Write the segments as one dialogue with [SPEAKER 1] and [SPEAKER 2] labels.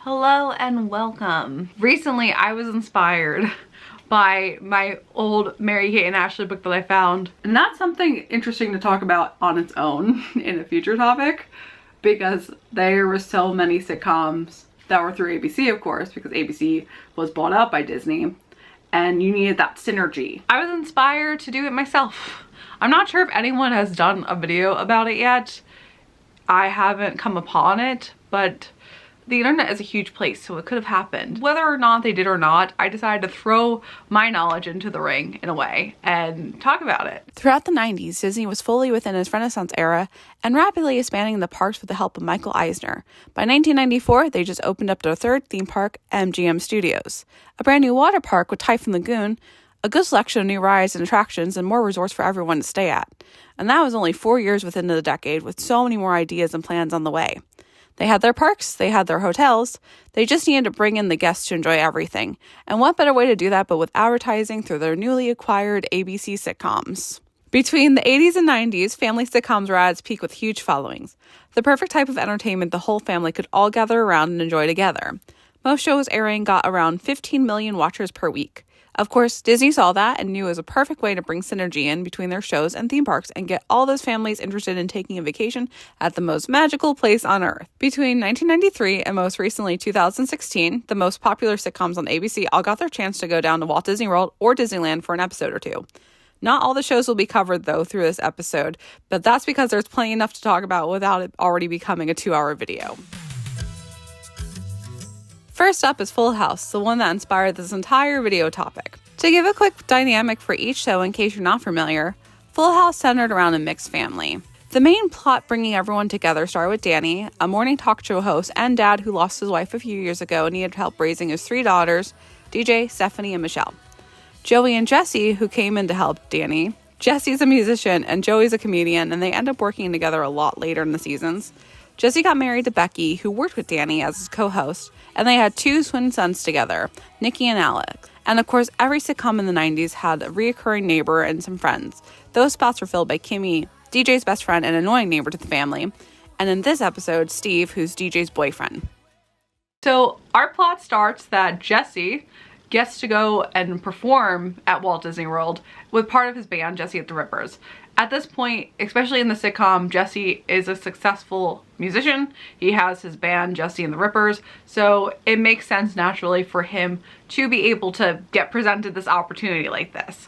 [SPEAKER 1] Hello and welcome. Recently I was inspired by my old Mary-Kate and Ashley book that I found. And that's something interesting to talk about on its own in a future topic, because there were so many sitcoms that were through ABC, of course, because ABC was bought out by Disney, and you needed that synergy. I was inspired to do it myself. I'm not sure if anyone has done a video about it yet. I haven't come upon it, but the internet is a huge place, so it could have happened. Whether or not they did or not, I decided to throw my knowledge into the ring in a way and talk about it.
[SPEAKER 2] Throughout the 90s, Disney was fully within its Renaissance era and rapidly expanding the parks with the help of Michael Eisner. By 1994, they just opened up their third theme park, MGM Studios, a brand new water park with Typhoon Lagoon, a good selection of new rides and attractions, and more resorts for everyone to stay at. And that was only 4 years within the decade, with so many more ideas and plans on the way. They had their parks, they had their hotels, they just needed to bring in the guests to enjoy everything. And what better way to do that but with advertising through their newly acquired ABC sitcoms. Between the 80s and 90s, family sitcoms were at its peak with huge followings. The perfect type of entertainment the whole family could all gather around and enjoy together. Most shows airing got around 15 million watchers per week. Of course, Disney saw that and knew it was a perfect way to bring synergy in between their shows and theme parks and get all those families interested in taking a vacation at the most magical place on earth. Between 1993 and most recently 2016, the most popular sitcoms on ABC all got their chance to go down to Walt Disney World or Disneyland for an episode or two. Not all the shows will be covered, though, through this episode, but that's because there's plenty enough to talk about without it already becoming a 2-hour video. First up is Full House, the one that inspired this entire video topic. To give a quick dynamic for each show in case you're not familiar, Full House centered around a mixed family. The main plot bringing everyone together started with Danny, a morning talk show host and dad who lost his wife a few years ago and needed help raising his 3 daughters, DJ, Stephanie, and Michelle. Joey and Jesse, who came in to help Danny. Jesse's a musician and Joey's a comedian, and they end up working together a lot later in the seasons. Jesse got married to Becky, who worked with Danny as his co-host, and they had 2 twin sons together, Nikki and Alex. And of course, every sitcom in the 90s had a reoccurring neighbor and some friends. Those spots were filled by Kimmy, DJ's best friend and annoying neighbor to the family, and in this episode, Steve, who's DJ's boyfriend.
[SPEAKER 1] So our plot starts that Jesse gets to go and perform at Walt Disney World with part of his band, Jesse at the Rippers. At this point, especially in the sitcom, Jesse is a successful musician. He has his band, Jesse and the Rippers, so it makes sense naturally for him to be able to get presented this opportunity like this.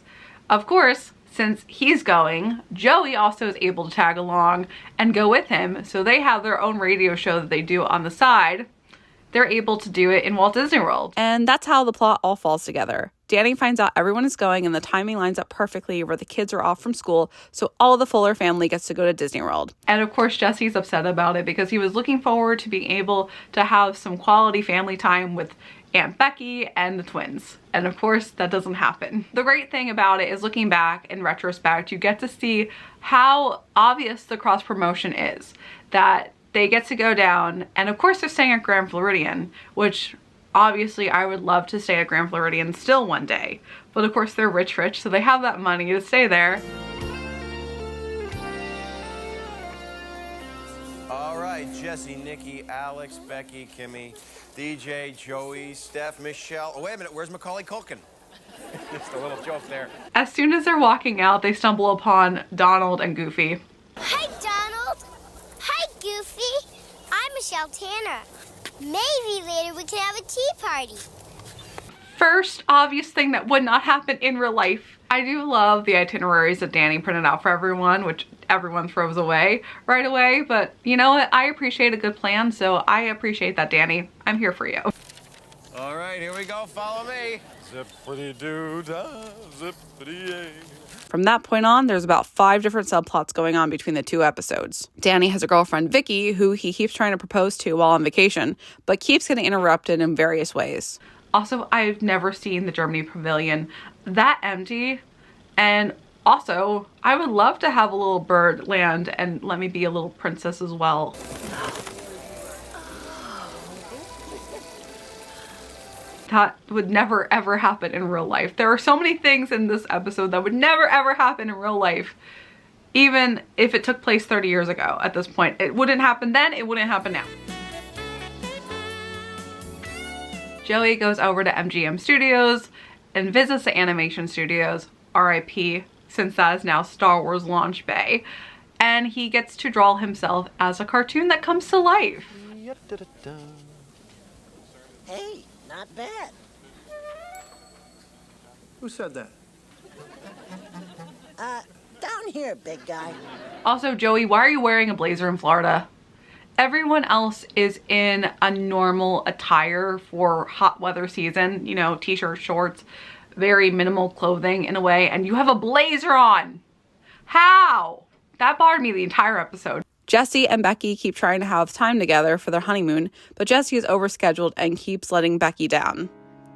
[SPEAKER 1] Of course, since he's going, Joey also is able to tag along and go with him, so they have their own radio show that they do on the side. They're able to do it in Walt Disney World.
[SPEAKER 2] And that's how the plot all falls together. Danny finds out everyone is going and the timing lines up perfectly where the kids are off from school, so all of the Fuller family gets to go to Disney World.
[SPEAKER 1] And of course, Jesse's upset about it because he was looking forward to being able to have some quality family time with Aunt Becky and the twins. And of course, that doesn't happen. The great thing about it is looking back in retrospect, you get to see how obvious the cross promotion is. That they get to go down, and of course they're staying at Grand Floridian, which obviously I would love to stay at Grand Floridian still one day. But of course they're rich, so they have that money to stay there.
[SPEAKER 3] All right, Jesse, Nikki, Alex, Becky, Kimmy, DJ, Joey, Steph, Michelle. Oh, wait a minute, where's Macaulay Culkin? Just a little joke there.
[SPEAKER 1] As soon as they're walking out, they stumble upon Donald and Goofy.
[SPEAKER 4] Hi, Donald. Hi, Goofy. I'm Michelle Tanner. Maybe later we can have a tea party.
[SPEAKER 1] First obvious thing that would not happen in real life. I do love the itineraries that Danny printed out for everyone, which everyone throws away right away, but you know what? I appreciate a good plan, so I appreciate that, Danny. I'm here for you.
[SPEAKER 3] All right, here we go. Follow me.
[SPEAKER 5] Zippity-doo-dah, zippity-yay.
[SPEAKER 2] From that point on, there's about 5 different subplots going on between the 2 episodes. Danny has a girlfriend, Vicky, who he keeps trying to propose to while on vacation, but keeps getting interrupted in various ways.
[SPEAKER 1] Also, I've never seen the Germany Pavilion that empty, and also, I would love to have a little bird land and let me be a little princess as well. That would never ever happen in real life. There are so many things in this episode that would never ever happen in real life. Even if it took place 30 years ago at this point. It wouldn't happen then, it wouldn't happen now. Joey goes over to MGM Studios and visits the animation studios, RIP, since that is now Star Wars Launch Bay. And he gets to draw himself as a cartoon that comes to life.
[SPEAKER 6] Hey, not bad.
[SPEAKER 3] Who said that?
[SPEAKER 6] Down here, big guy.
[SPEAKER 1] Also, Joey, why are you wearing a blazer in Florida? Everyone else is in a normal attire for hot weather season, you know, t-shirts, shorts, very minimal clothing in a way, and you have a blazer on. How? That bothered me the entire episode.
[SPEAKER 2] Jesse and Becky keep trying to have time together for their honeymoon, but Jesse is overscheduled and keeps letting Becky down.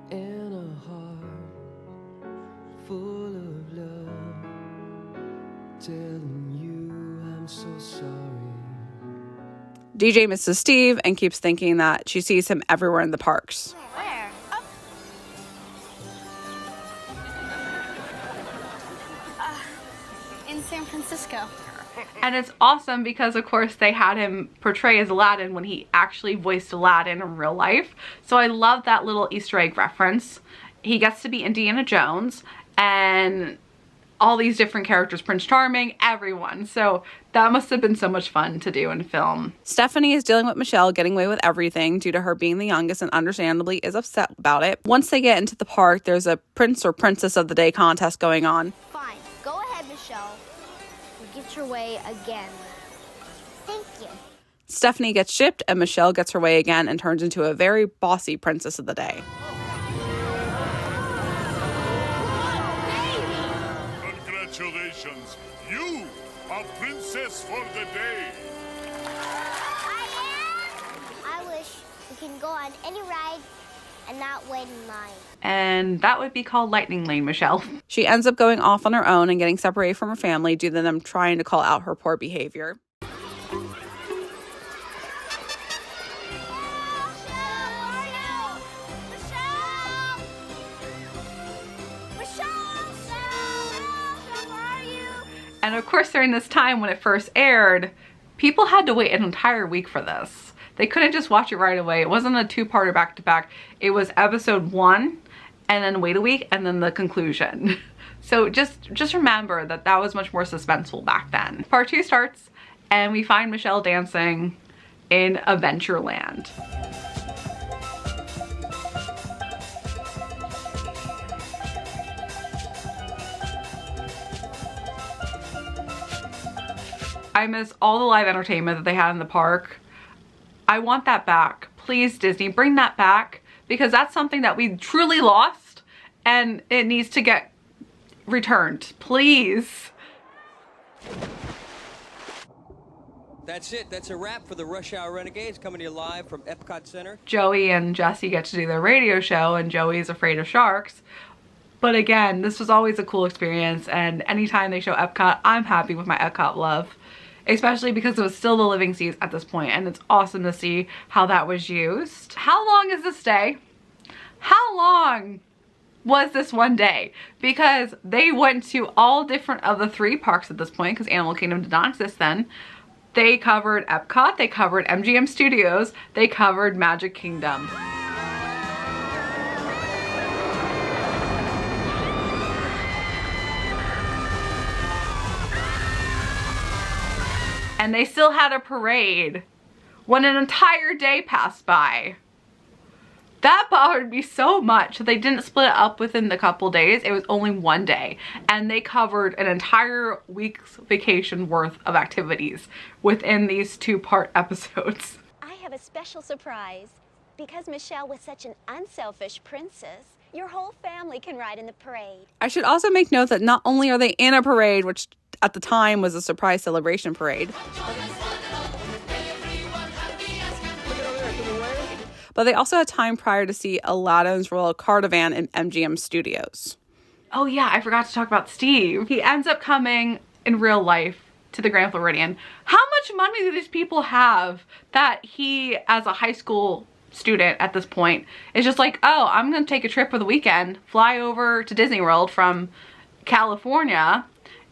[SPEAKER 7] In a heart full of love, telling you I'm so sorry.
[SPEAKER 2] DJ misses Steve and keeps thinking that she sees him everywhere in the parks.
[SPEAKER 4] Where? In San Francisco.
[SPEAKER 1] And it's awesome because, of course, they had him portray as Aladdin when he actually voiced Aladdin in real life. So I love that little Easter egg reference. He gets to be Indiana Jones and all these different characters, Prince Charming, everyone. So that must have been so much fun to do and film.
[SPEAKER 2] Stephanie is dealing with Michelle getting away with everything due to her being the youngest and understandably is upset about it. Once they get into the park, there's a Prince or Princess of the Day contest going on.
[SPEAKER 4] Fine. Go ahead, Michelle. You get your way again. Thank you.
[SPEAKER 2] Stephanie gets shipped and Michelle gets her way again and turns into a very bossy Princess of the Day.
[SPEAKER 5] Congratulations, you are princess for the day.
[SPEAKER 4] I wish we can go on any ride and not wait in line.
[SPEAKER 1] And that would be called Lightning Lane, Michelle.
[SPEAKER 2] She ends up going off on her own and getting separated from her family due to them trying to call out her poor behavior.
[SPEAKER 1] And of course, during this time when it first aired, people had to wait an entire week for this. They couldn't just watch it right away. It wasn't a two-parter back-to-back. It was episode 1 and then wait a week and then the conclusion. So just remember that that was much more suspenseful back then. Part 2 starts and we find Michelle dancing in Adventureland. I miss all the live entertainment that they had in the park. I want that back. Please, Disney, bring that back because that's something that we truly lost and it needs to get returned. Please.
[SPEAKER 8] That's it. That's a wrap for the Rush Hour Renegades coming to you live from Epcot Center.
[SPEAKER 1] Joey and Jesse get to do their radio show and Joey's afraid of sharks. But again, this was always a cool experience and anytime they show Epcot, I'm happy with my Epcot love. Especially because it was still the living seas at this point and it's awesome to see how that was used. How long is this day? How long was this one day? Because they went to all different of the 3 parks at this point because Animal Kingdom did not exist then. They covered Epcot, they covered MGM Studios, they covered Magic Kingdom. And they still had a parade when an entire day passed by. That bothered me so much that they didn't split it up within the couple days. It was only one day. And they covered an entire week's vacation worth of activities within these 2-part episodes.
[SPEAKER 9] I have a special surprise. Because Michelle was such an unselfish princess, your whole family can ride in the parade.
[SPEAKER 2] I should also make note that not only are they in a parade, which at the time was a surprise celebration parade, but they also had time prior to see Aladdin's Royal Caravan in MGM Studios.
[SPEAKER 1] Oh yeah, I forgot to talk about Steve. He ends up coming in real life to the Grand Floridian. How much money do these people have that he, as a high school student at this point, is just like, oh, I'm gonna take a trip for the weekend, fly over to Disney World from California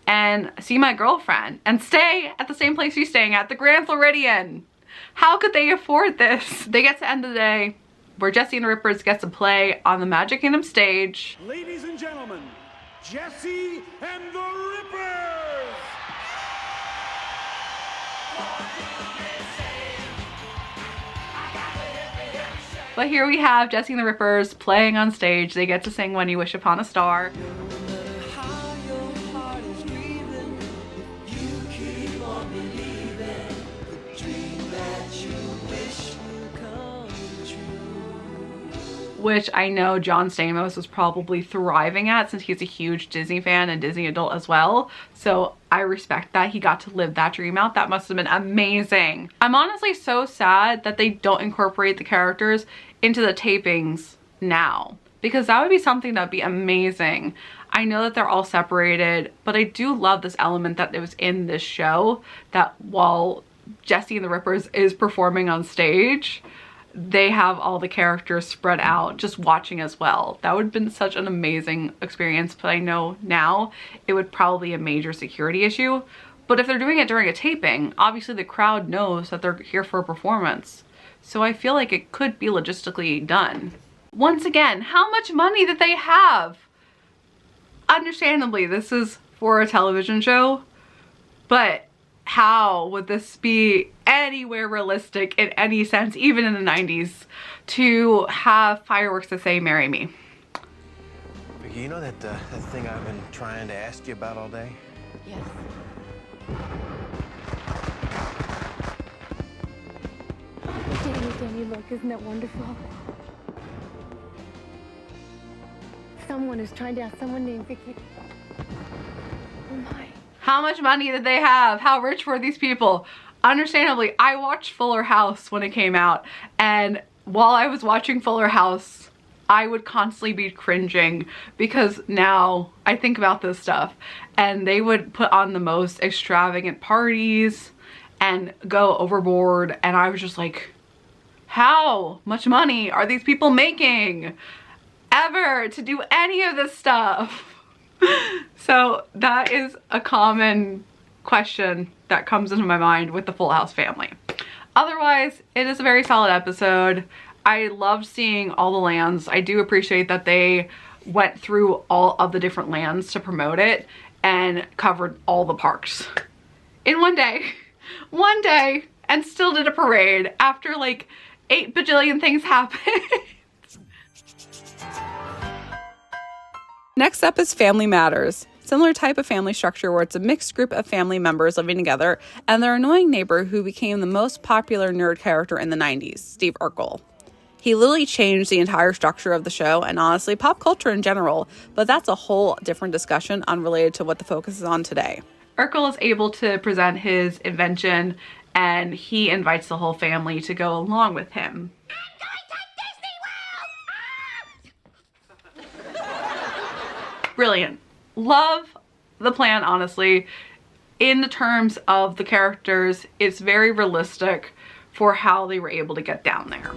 [SPEAKER 1] and see my girlfriend and stay at the same place he's staying at, the Grand Floridian. How could they afford this? They get to end the day where Jessie and the Rippers gets to play on the Magic Kingdom stage.
[SPEAKER 5] Ladies and gentlemen, Jessie and the Rippers!
[SPEAKER 1] But here we have Jessie and the Rippers playing on stage. They get to sing When You Wish Upon a Star. Which I know John Stamos was probably thriving at since he's a huge Disney fan and Disney adult as well. So I respect that he got to live that dream out. That must have been amazing. I'm honestly so sad that they don't incorporate the characters into the tapings now, because that would be something that'd be amazing. I know that they're all separated, but I do love this element that it was in this show, that while Jessie and the Rippers is performing on stage, they have all the characters spread out just watching as well. That would have been such an amazing experience, but I know now it would probably be a major security issue. But if they're doing it during a taping, obviously the crowd knows that they're here for a performance. So I feel like it could be logistically done. Once again, how much money did they have? Understandably, this is for a television show, but how would this be anywhere realistic in any sense, even in the 90s, to have fireworks that say "Marry Me"?
[SPEAKER 3] Vicky, you know that thing I've been trying to ask you about all day?
[SPEAKER 10] Yes. Danny, look, isn't that wonderful? Someone is trying to ask someone named Vicky. Oh my.
[SPEAKER 1] How much money did they have? How rich were these people? Understandably, I watched Fuller House when it came out, and while I was watching Fuller House, I would constantly be cringing because now I think about this stuff, and they would put on the most extravagant parties and go overboard, and I was just like, how much money are these people making ever to do any of this stuff? So that is a common question that comes into my mind with the Full House family. Otherwise, it is a very solid episode. I loved seeing all the lands. I do appreciate that they went through all of the different lands to promote it and covered all the parks in one day, and still did a parade after like 8 bajillion things happened.
[SPEAKER 2] Next up is Family Matters. Similar type of family structure where it's a mixed group of family members living together and their annoying neighbor who became the most popular nerd character in the 90s, Steve Urkel. He literally changed the entire structure of the show and honestly pop culture in general, but that's a whole different discussion unrelated to what the focus is on today.
[SPEAKER 1] Urkel is able to present his invention and he invites the whole family to go along with him. Brilliant. Love the plan, honestly. In the terms of the characters, it's very realistic for how they were able to get down there.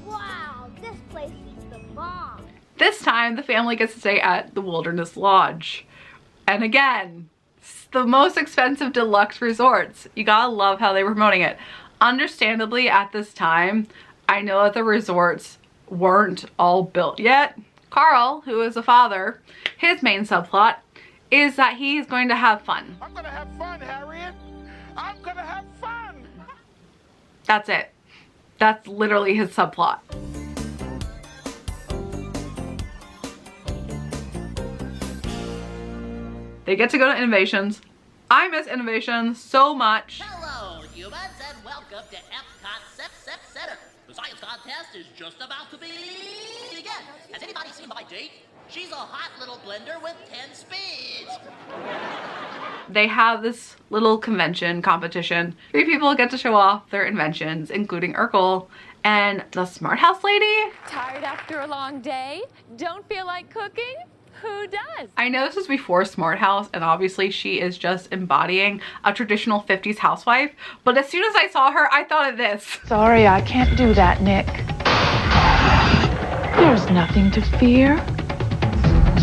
[SPEAKER 4] Wow, this place is the bomb.
[SPEAKER 1] This time, the family gets to stay at the Wilderness Lodge. And again, it's the most expensive deluxe resorts. You gotta love how they were promoting it. Understandably, at this time, I know that the resorts weren't all built yet. Carl, who is a father, his main subplot is that he's going to have fun.
[SPEAKER 5] I'm gonna have fun, Harriet. I'm gonna have fun.
[SPEAKER 1] That's it. That's literally his subplot. They get to go to Innovations. I miss Innovations so much.
[SPEAKER 11] Hello, humans, and welcome to Epcot Sep Center. The science contest is just about to begin. Has anybody seen my date? She's a hot little blender with 10 speeds.
[SPEAKER 1] They have this little convention competition. 3 people get to show off their inventions, including Urkel and the Smart House lady.
[SPEAKER 10] Tired after a long day? Don't feel like cooking? Who does?
[SPEAKER 1] I know this was before Smart House, and obviously she is just embodying a traditional 50s housewife, but as soon as I saw her, I thought of this.
[SPEAKER 12] Sorry, I can't do that, Nick. There's nothing to fear.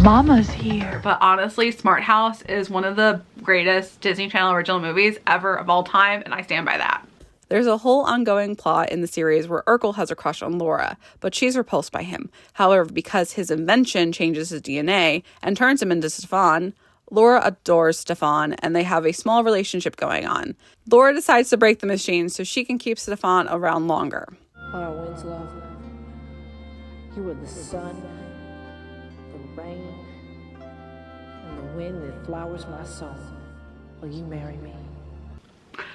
[SPEAKER 12] Mama's here.
[SPEAKER 1] But honestly, Smart House is one of the greatest Disney Channel original movies ever of all time, and I stand by that.
[SPEAKER 2] There's a whole ongoing plot in the series where Urkel has a crush on Laura, but she's repulsed by him. However, because his invention changes his DNA and turns him into Stefan, Laura adores Stefan, and they have a small relationship going on. Laura decides to break the machine so she can keep Stefan around longer.
[SPEAKER 13] Laura Winslow, you are the sun, the rain, and the wind that flowers my soul. Will you marry me?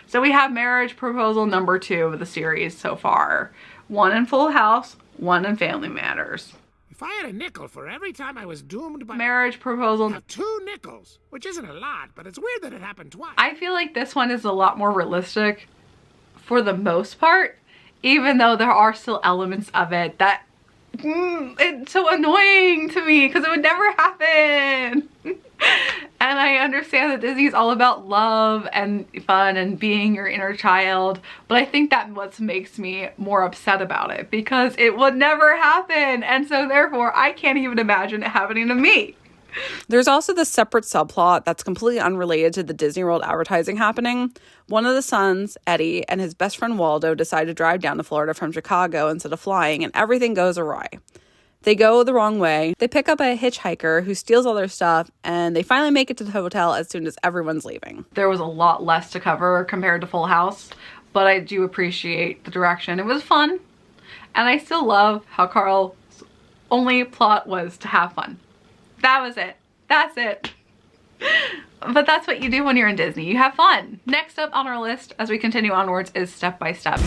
[SPEAKER 1] So we have marriage proposal number 2 of the series so far. 1 in Full House, 1 in Family Matters.
[SPEAKER 5] If I had a nickel for every time I was doomed by
[SPEAKER 1] marriage proposal.
[SPEAKER 5] Have 2 nickels, which isn't a lot, but it's weird that it happened twice.
[SPEAKER 1] I feel like this one is a lot more realistic for the most part, even though there are still elements of it that it's so annoying to me because it would never happen. And I understand that Disney's all about love and fun and being your inner child, but I think that what makes me more upset about it because it would never happen, and so therefore I can't even imagine it happening to me.
[SPEAKER 2] There's also this separate subplot that's completely unrelated to the Disney World advertising happening. One of the sons, Eddie, and his best friend Waldo decide to drive down to Florida from Chicago instead of flying, and everything goes awry. They go the wrong way. They pick up a hitchhiker who steals all their stuff, and they finally make it to the hotel as soon as everyone's leaving.
[SPEAKER 1] There was a lot less to cover compared to Full House, but I do appreciate the direction. It was fun, and I still love how Carl's only plot was to have fun. That was it. That's it. But that's what you do when you're in Disney. You have fun. Next up on our list as we continue onwards is Step by Step.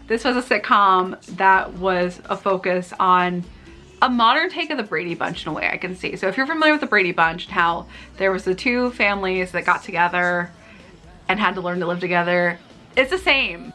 [SPEAKER 1] This was a sitcom that was a focus on a modern take of the Brady Bunch in a way I can see. So if you're familiar with the Brady Bunch and how there was the 2 families that got together and had to learn to live together, it's the same.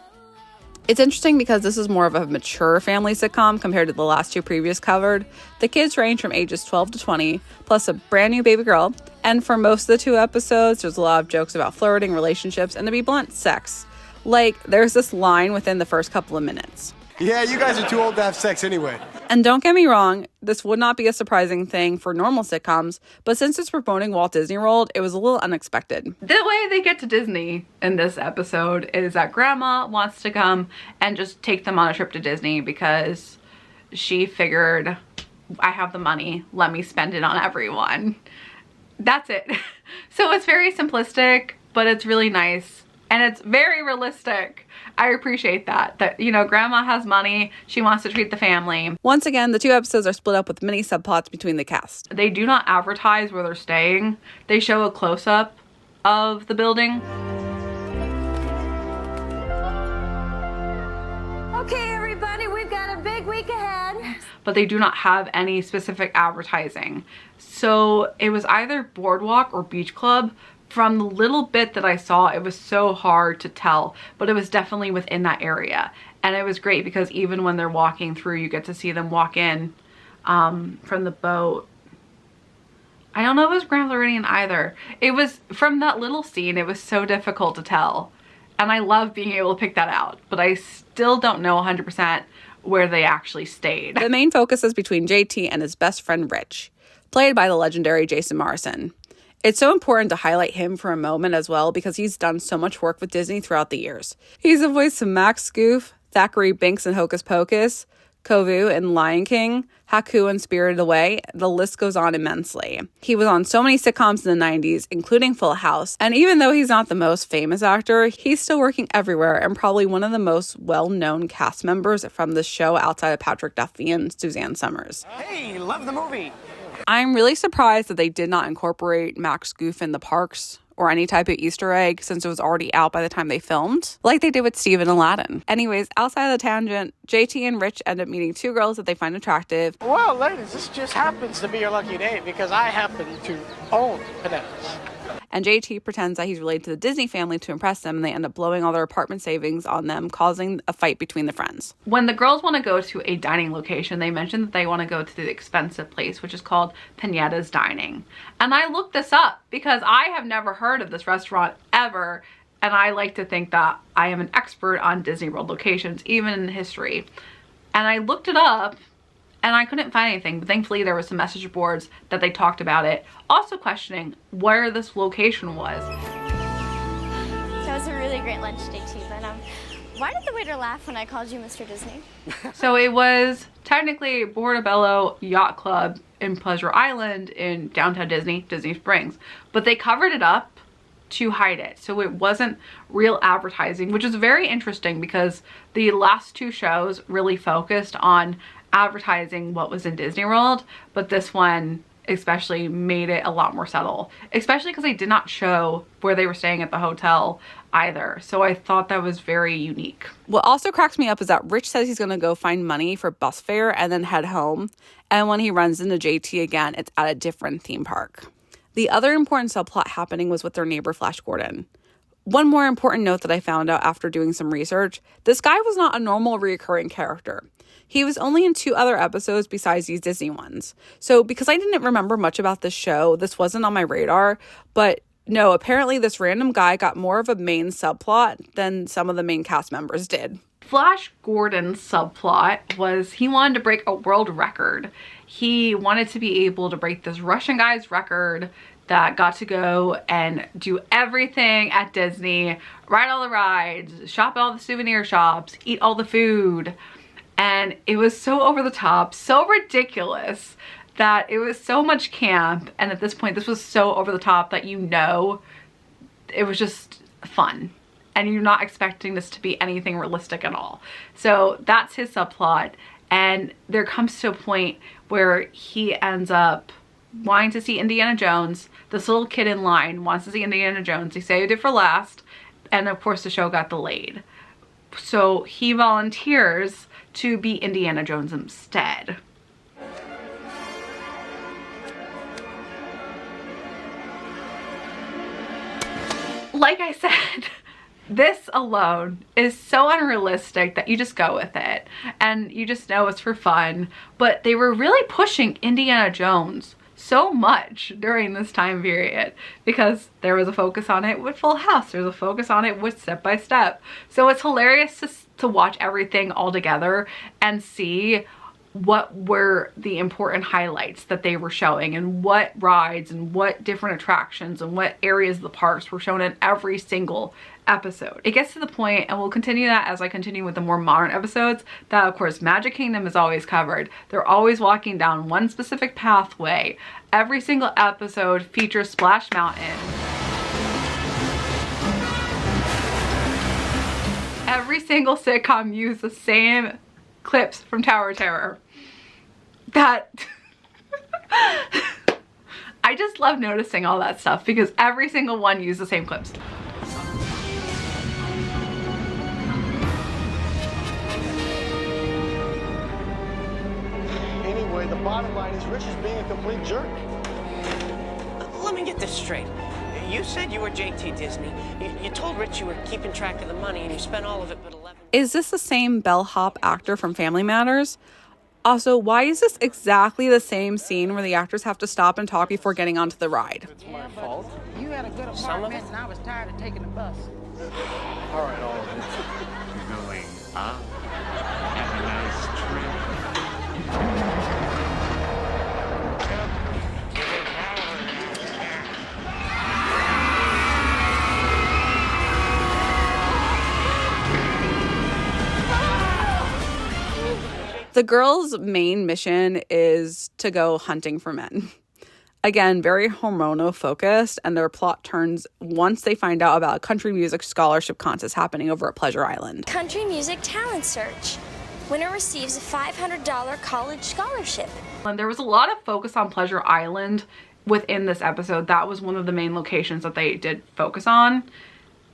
[SPEAKER 2] It's interesting because this is more of a mature family sitcom compared to the last 2 previous covered. The kids range from ages 12 to 20, plus a brand new baby girl. And for most of the 2 episodes, there's a lot of jokes about flirting, relationships, and to be blunt, sex. Like, there's this line within the first couple of minutes.
[SPEAKER 14] Yeah, you guys are too old to have sex anyway.
[SPEAKER 2] And don't get me wrong, this would not be a surprising thing for normal sitcoms, but since it's promoting Walt Disney World, it was a little unexpected.
[SPEAKER 1] The way they get to Disney in this episode is that Grandma wants to come and just take them on a trip to Disney because she figured, I have the money, let me spend it on everyone. That's it. So it's very simplistic, but it's really nice. And it's very realistic. I appreciate that, you know, Grandma has money. She wants to treat the family.
[SPEAKER 2] Once again, the 2 episodes are split up with mini subplots between the cast.
[SPEAKER 1] They do not advertise where they're staying. They show a close-up of the building.
[SPEAKER 15] Okay, everybody, we've got a big week ahead.
[SPEAKER 1] But they do not have any specific advertising. So it was either Boardwalk or Beach Club. From the little bit that I saw, it was so hard to tell, but it was definitely within that area. And it was great because even when they're walking through, you get to see them walk in from the boat. I don't know if it was Grand Floridian either. It was, from that little scene, it was so difficult to tell. And I love being able to pick that out, but I still don't know 100% where they actually stayed.
[SPEAKER 2] The main focus is between JT and his best friend Rich, played by the legendary Jason Morrison. It's so important to highlight him for a moment as well because he's done so much work with Disney throughout the years. He's the voice of Max Goof, Thackeray Binks in Hocus Pocus, Kovu in Lion King, Haku in Spirited Away. The list goes on immensely. He was on so many sitcoms in the 90s, including Full House, and even though he's not the most famous actor, he's still working everywhere and probably one of the most well-known cast members from the show outside of Patrick Duffy and Suzanne Summers.
[SPEAKER 14] Hey, love the movie.
[SPEAKER 2] I'm really surprised that they did not incorporate Max Goof in the parks or any type of Easter egg since it was already out by the time they filmed, like they did with Steve and Aladdin. Anyways, outside of the tangent, JT and Rich end up meeting 2 girls that they find attractive.
[SPEAKER 16] Well, ladies, this just happens to be your lucky day because I happen to own Panetta's.
[SPEAKER 2] And JT pretends that he's related to the Disney family to impress them, and they end up blowing all their apartment savings on them, causing a fight between the friends.
[SPEAKER 1] When the girls want to go to a dining location, they mention that they want to go to the expensive place, which is called Panetta's Dining. And I looked this up because I have never heard of this restaurant ever, and I like to think that I am an expert on Disney World locations, even in history. And I looked it up and I couldn't find anything, but thankfully there were some message boards that they talked about it, also questioning where this location was.
[SPEAKER 17] That was a really great lunch date too, but why did the waiter laugh when I called you Mr. Disney?
[SPEAKER 1] So it was technically Portobello Yacht Club in Pleasure Island in downtown Disney Springs, but they covered it up to hide it, so it wasn't real advertising, which is very interesting because the last two shows really focused on advertising what was in Disney World, but this one especially made it a lot more subtle, especially because they did not show where they were staying at the hotel either. So I thought that was very unique.
[SPEAKER 2] What also cracks me up is that Rich says he's going to go find money for bus fare and then head home. And when he runs into JT again, it's at a different theme park. The other important subplot happening was with their neighbor Flash Gordon. One more important note that I found out after doing some research, this guy was not a normal recurring character. He was only in 2 other episodes besides these Disney ones. So because I didn't remember much about this show, this wasn't on my radar, but no, apparently this random guy got more of a main subplot than some of the main cast members did.
[SPEAKER 1] Flash Gordon's subplot was he wanted to break a world record. He wanted to be able to break this Russian guy's record that got to go and do everything at Disney, ride all the rides, shop at all the souvenir shops, eat all the food. And it was so over the top, so ridiculous that it was so much camp. And at this point, this was so over the top that you know it was just fun. And you're not expecting this to be anything realistic at all. So that's his subplot. And there comes to a point where he ends up wanting to see Indiana Jones. This little kid in line wants to see Indiana Jones. He saved it for last. And of course the show got delayed. So he volunteers to be Indiana Jones instead. Like I said, this alone is so unrealistic that you just go with it and you just know it's for fun. But they were really pushing Indiana Jones so much during this time period because there was a focus on it with Full House. There's a focus on it with Step by Step. So it's hilarious to watch everything all together and see what were the important highlights that they were showing and what rides and what different attractions and what areas of the parks were shown in every single episode. It gets to the point, and we'll continue that as I continue with the more modern episodes, that of course Magic Kingdom is always covered. They're always walking down one specific pathway. Every single episode features Splash Mountain. Every single sitcom used the same clips from Tower of Terror. That I just love noticing all that stuff because every single one used the same clips.
[SPEAKER 14] Anyway, the bottom line is Rich is being a complete jerk.
[SPEAKER 18] Let me get this straight. You said you were JT Disney. You told Rich you were keeping track of the money and you spent all of it but 11.
[SPEAKER 2] Is this the same bellhop actor from Family Matters? Also, why is this exactly the same scene where the actors have to stop and talk before getting onto the ride?
[SPEAKER 14] It's my fault.
[SPEAKER 6] You had a good apartment and I was tired of taking the bus.
[SPEAKER 14] All right, all of it.
[SPEAKER 19] Going up. Have a nice trip.
[SPEAKER 2] The girls' main mission is to go hunting for men. Again, very hormonal-focused, and their plot turns once they find out about a country music scholarship contest happening over at Pleasure Island.
[SPEAKER 17] Country Music Talent Search. Winner receives a $500 college scholarship.
[SPEAKER 1] And there was a lot of focus on Pleasure Island within this episode. That was one of the main locations that they did focus on.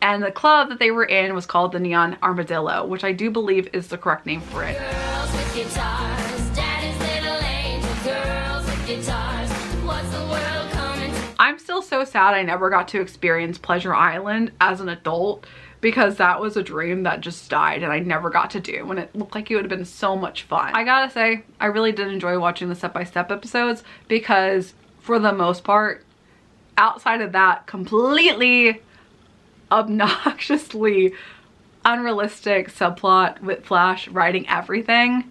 [SPEAKER 1] And the club that they were in was called the Neon Armadillo, which I do believe is the correct name for it.
[SPEAKER 20] Girls with guitars, daddy's little angel. Girls with guitars, what's the world coming to?
[SPEAKER 1] I'm still so sad I never got to experience Pleasure Island as an adult because that was a dream that just died and I never got to do, and it looked like it would have been so much fun. I gotta say, I really did enjoy watching the step-by-step episodes because for the most part, outside of that completely obnoxiously unrealistic subplot with Flash riding everything,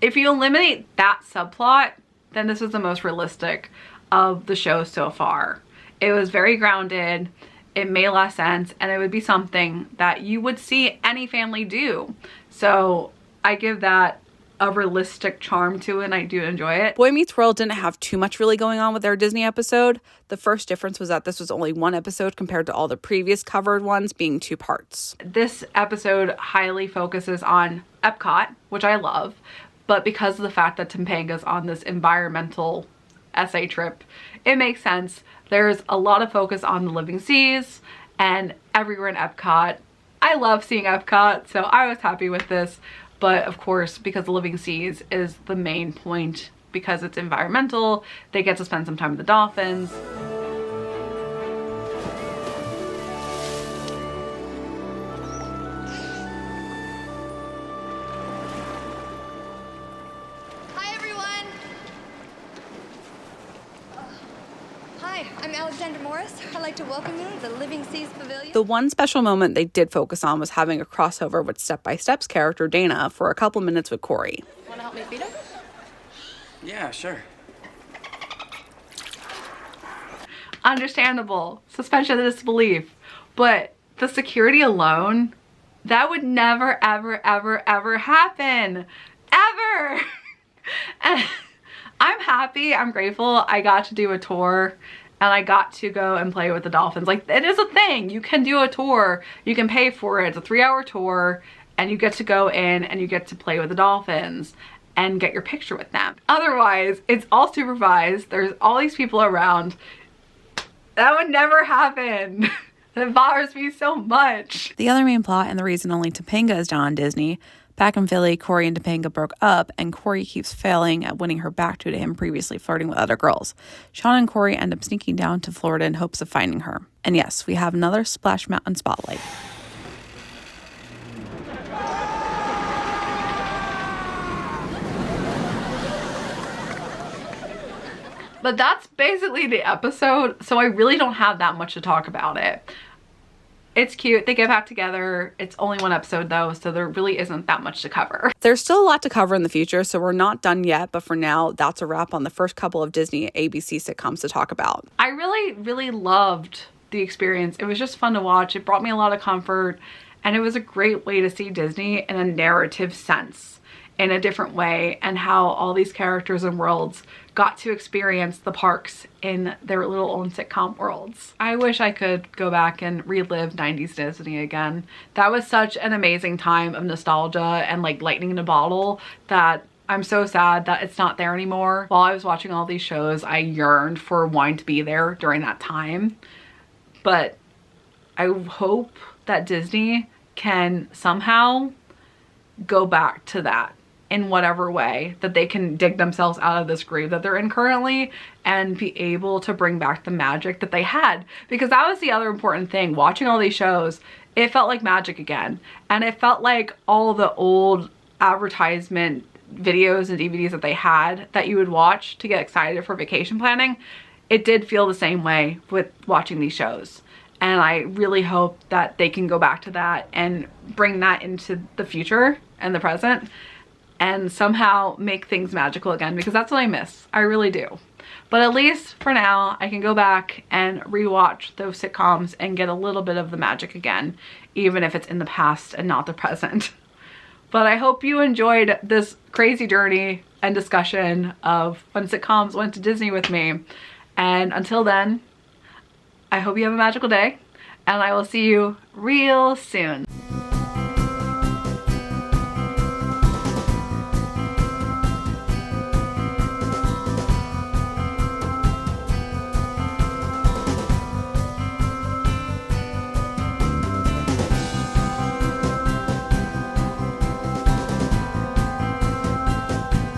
[SPEAKER 1] If you eliminate that subplot, then this was the most realistic of the show so far. It was very grounded, it made a lot of sense, and it would be something that you would see any family do. So I give that a realistic charm to it, and I do enjoy it.
[SPEAKER 2] Boy Meets World didn't have too much really going on with their Disney episode. The first difference was that this was only one episode compared to all the previous covered ones being 2 parts.
[SPEAKER 1] This episode highly focuses on Epcot, which I love, but because of the fact that Topanga's on this environmental essay trip, it makes sense. There's a lot of focus on the living seas and everywhere in Epcot. I love seeing Epcot, so I was happy with this. But of course, because the living seas is the main point, because it's environmental, they get to spend some time with the dolphins.
[SPEAKER 21] Hi, everyone. Hi, I'm Alexandra Morris. I'd like to welcome you to the Living Seas Pavilion.
[SPEAKER 2] The one special moment they did focus on was having a crossover with Step by Step's character Dana for a couple minutes with Corey.
[SPEAKER 21] Want to help me feed him?
[SPEAKER 22] Yeah, sure.
[SPEAKER 1] Understandable. Suspension of disbelief. But the security alone, that would never, ever, ever, ever happen. Ever! And I'm happy, I'm grateful I got to do a tour and I got to go and play with the dolphins. Like, it is a thing. You can do a tour. You can pay for it. It's a 3-hour tour and you get to go in and you get to play with the dolphins and get your picture with them. Otherwise, it's all supervised. There's all these people around. That would never happen. It bothers me so much.
[SPEAKER 2] The other main plot and the reason only Topanga is down on Disney, back in Philly, Corey and Topanga broke up, and Corey keeps failing at winning her back due to him previously flirting with other girls. Shawn and Corey end up sneaking down to Florida in hopes of finding her. And yes, we have another Splash Mountain spotlight.
[SPEAKER 1] But that's basically the episode, so I really don't have that much to talk about it. It's cute, they get back together. It's only one episode though, so there really isn't that much to cover.
[SPEAKER 2] There's still a lot to cover in the future, so we're not done yet, but for now, that's a wrap on the first couple of Disney ABC sitcoms to talk about.
[SPEAKER 1] I really loved the experience. It was just fun to watch. It brought me a lot of comfort, and it was a great way to see Disney in a narrative sense, in a different way, and how all these characters and worlds got to experience the parks in their little own sitcom worlds. I wish I could go back and relive 90s Disney again. That was such an amazing time of nostalgia and like lightning in a bottle that I'm so sad that it's not there anymore. While I was watching all these shows, I yearned for wanting to be there during that time. But I hope that Disney can somehow go back to that in whatever way, that they can dig themselves out of this grave that they're in currently and be able to bring back the magic that they had. Because that was the other important thing. Watching all these shows, it felt like magic again. And it felt like all the old advertisement videos and DVDs that they had that you would watch to get excited for vacation planning. It did feel the same way with watching these shows. And I really hope that they can go back to that and bring that into the future and the present and somehow make things magical again, because that's what I miss. I really do. But at least for now, I can go back and rewatch those sitcoms and get a little bit of the magic again, even if it's in the past and not the present. But I hope you enjoyed this crazy journey and discussion of when sitcoms went to Disney with me. And until then, I hope you have a magical day, and I will see you real soon.